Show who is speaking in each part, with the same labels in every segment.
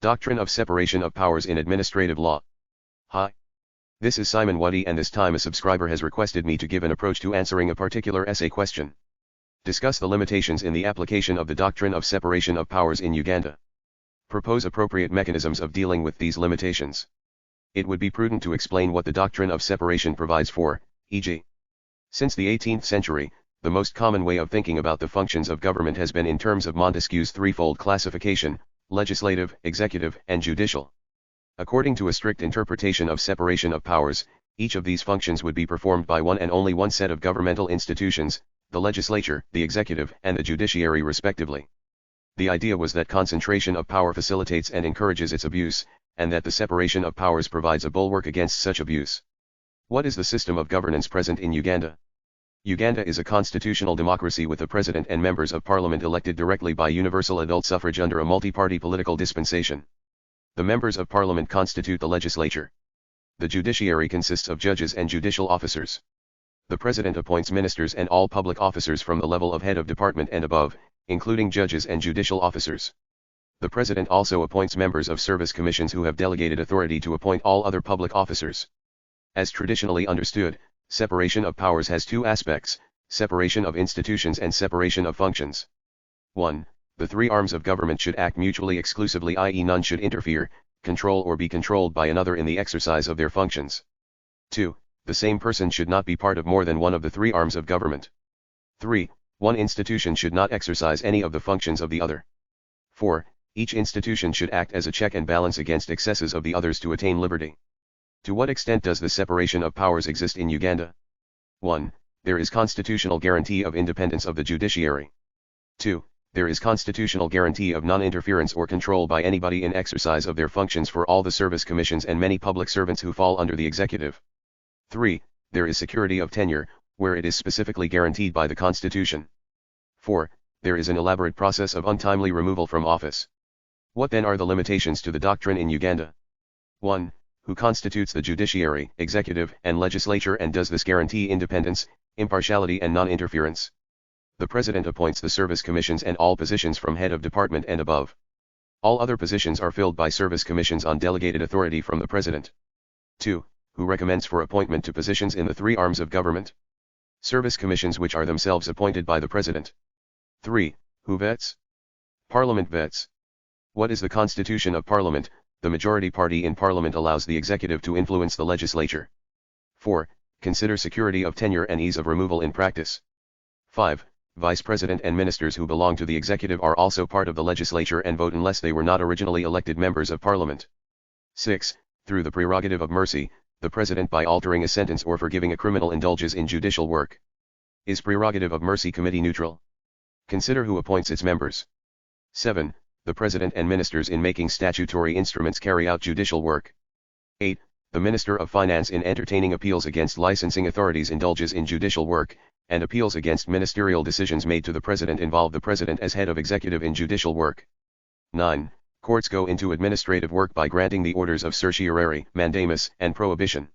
Speaker 1: Doctrine of Separation of Powers in Administrative Law. Hi. This is Simon Waddy, and this time a subscriber has requested me to give an approach to answering a particular essay question. Discuss the limitations in the application of the Doctrine of Separation of Powers in Uganda. Propose appropriate mechanisms of dealing with these limitations. It would be prudent to explain what the Doctrine of Separation provides for, e.g. Since the 18th century, the most common way of thinking about the functions of government has been in terms of Montesquieu's threefold classification: legislative, executive, and judicial. According to a strict interpretation of separation of powers, each of these functions would be performed by one and only one set of governmental institutions, the legislature, the executive, and the judiciary respectively. The idea was that concentration of power facilitates and encourages its abuse, and that the separation of powers provides a bulwark against such abuse. What is the system of governance present in Uganda? Uganda is a constitutional democracy with a president and members of parliament elected directly by universal adult suffrage under a multi-party political dispensation. The members of parliament constitute the legislature. The judiciary consists of judges and judicial officers. The president appoints ministers and all public officers from the level of head of department and above, including judges and judicial officers. The president also appoints members of service commissions who have delegated authority to appoint all other public officers. As traditionally understood, separation of powers has two aspects: separation of institutions and separation of functions. 1. The three arms of government should act mutually exclusively, i.e. none should interfere, control or be controlled by another in the exercise of their functions. 2. The same person should not be part of more than one of the three arms of government. 3. One institution should not exercise any of the functions of the other. 4. Each institution should act as a check and balance against excesses of the others to attain liberty. To what extent does the separation of powers exist in Uganda? 1. There is constitutional guarantee of independence of the judiciary. 2. There is constitutional guarantee of non-interference or control by anybody in exercise of their functions for all the service commissions and many public servants who fall under the executive. 3. There is security of tenure, where it is specifically guaranteed by the Constitution. 4. There is an elaborate process of untimely removal from office. What then are the limitations to the doctrine in Uganda? 1. Who constitutes the judiciary, executive, and legislature, and does this guarantee independence, impartiality, and non-interference? The president appoints the service commissions and all positions from head of department and above. All other positions are filled by service commissions on delegated authority from the president. 2. Who recommends for appointment to positions in the three arms of government? Service commissions, which are themselves appointed by the president. 3. Who vets? Parliament vets. What is the constitution of parliament? The majority party in parliament allows the executive to influence the legislature. 4. Consider security of tenure and ease of removal in practice. 5. Vice president and ministers who belong to the executive are also part of the legislature and vote unless they were not originally elected members of parliament. 6. Through the prerogative of mercy, the president, by altering a sentence or forgiving a criminal, indulges in judicial work. Is prerogative of mercy committee neutral? Consider who appoints its members. 7. The president and ministers in making statutory instruments carry out judicial work. 8. The Minister of Finance in entertaining appeals against licensing authorities indulges in judicial work, and appeals against ministerial decisions made to the president involve the president as head of executive in judicial work. 9. Courts go into administrative work by granting the orders of certiorari, mandamus, and prohibition.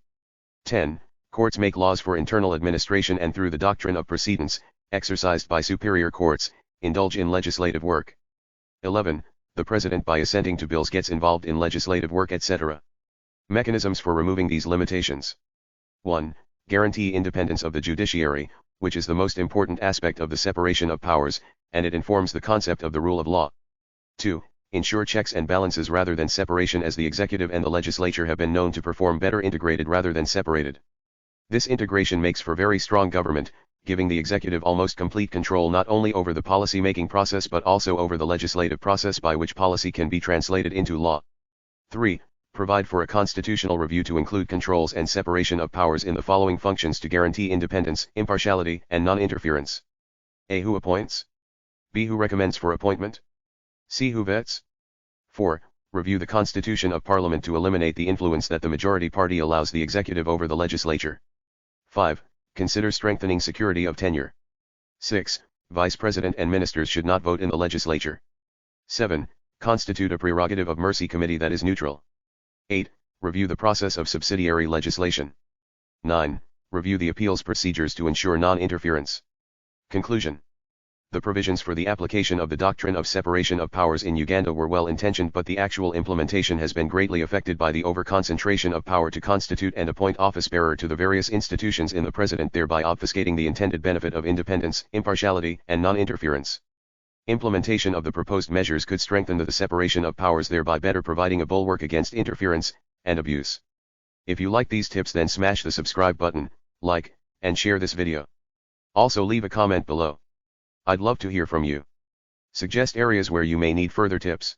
Speaker 1: 10. Courts make laws for internal administration and, through the doctrine of precedence, exercised by superior courts, indulge in legislative work. 11. The president, by assenting to bills, gets involved in legislative work, etc. Mechanisms for removing these limitations. 1. Guarantee independence of the judiciary, which is the most important aspect of the separation of powers, and it informs the concept of the rule of law. 2. Ensure checks and balances rather than separation, as the executive and the legislature have been known to perform better integrated rather than separated. This integration makes for very strong government, giving the executive almost complete control not only over the policy-making process but also over the legislative process by which policy can be translated into law. 3. Provide for a constitutional review to include controls and separation of powers in the following functions to guarantee independence, impartiality, and non-interference. A. Who appoints? B. Who recommends for appointment? C. Who vets? 4. Review the constitution of parliament to eliminate the influence that the majority party allows the executive over the legislature. 5. Consider strengthening security of tenure. 6. Vice president and ministers should not vote in the legislature. 7. Constitute a prerogative of mercy committee that is neutral. 8. Review the process of subsidiary legislation. 9. Review the appeals procedures to ensure non-interference. Conclusion. The provisions for the application of the doctrine of separation of powers in Uganda were well intentioned, but the actual implementation has been greatly affected by the over-concentration of power to constitute and appoint office-bearer to the various institutions in the president, thereby obfuscating the intended benefit of independence, impartiality, and non-interference. Implementation of the proposed measures could strengthen the separation of powers, thereby better providing a bulwark against interference and abuse. If you like these tips, then smash the subscribe button, like, and share this video. Also leave a comment below. I'd love to hear from you. Suggest areas where you may need further tips.